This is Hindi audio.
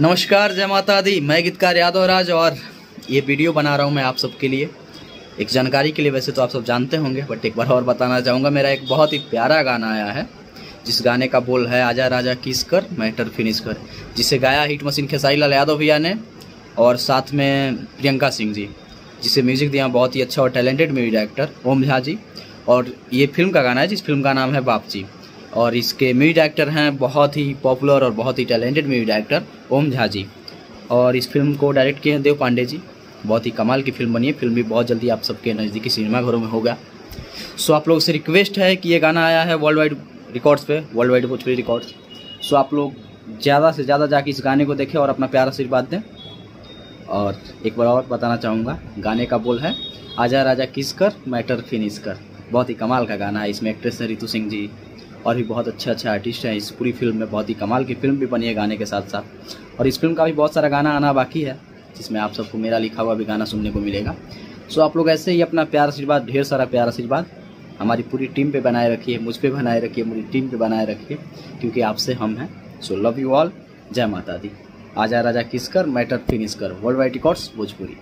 नमस्कार, जय माता दी। मैं गीतकार यादव राज और ये वीडियो बना रहा हूँ मैं आप सबके लिए एक जानकारी के लिए। वैसे तो आप सब जानते होंगे, बट एक बार और बताना चाहूँगा। मेरा एक बहुत ही प्यारा गाना आया है, जिस गाने का बोल है आजा राजा किस कर मैटर फिनिश कर, जिसे गाया हिट मशीन खेसारी लाल यादव भैया ने और साथ में प्रियंका सिंह जी, जिसे म्यूज़िक दिया बहुत ही अच्छा और टैलेंटेड म्यूजिक डायरेक्टर ओम झा जी। और ये फिल्म का गाना है जिस फिल्म का नाम है बाप जी, और इसके म्यूजिक डायरेक्टर हैं बहुत ही पॉपुलर और बहुत ही टैलेंटेड म्यूजिक डायरेक्टर ओम झा जी। और इस फिल्म को डायरेक्ट किए हैं देव पांडे जी। बहुत ही कमाल की फिल्म बनी है। फिल्म भी बहुत जल्दी आप सबके नज़दीकी सिनेमाघरों में होगा। सो आप लोगों से रिक्वेस्ट है कि ये गाना आया है वर्ल्ड वाइड रिकॉर्ड्स पे, वर्ल्ड वाइड भोजपुरी रिकॉर्ड्स। सो आप लोग ज़्यादा से ज़्यादा जाके इस गाने को देखें और अपना प्यारा आशीर्वाद दें। और एक बार और बताना चाहूँगा, गाने का बोल है आजा राजा किस कर मैटर फिनिश कर। बहुत ही कमाल का गाना है। इसमें एक्ट्रेस है रितु सिंह जी और भी बहुत अच्छे आर्टिस्ट हैं इस पूरी फिल्म में। बहुत ही कमाल की फिल्म भी बनी है गाने के साथ साथ। और इस फिल्म का भी बहुत सारा गाना आना बाकी है, जिसमें आप सबको मेरा लिखा हुआ भी गाना सुनने को मिलेगा। सो आप लोग ऐसे ही अपना प्यार आशीर्वाद, ढेर सारा प्यार आशीर्वाद हमारी पूरी टीम पे बनाए रखिए, मुझ पे बनाए रखिए, पूरी टीम पे बनाए रखिए, क्योंकि आपसे हम हैं। So love you all. जय माता दी। आजा राजा किस कर मैटर फिनिश कर, वर्ल्ड वाइड रिकॉर्ड्स भोजपुरी।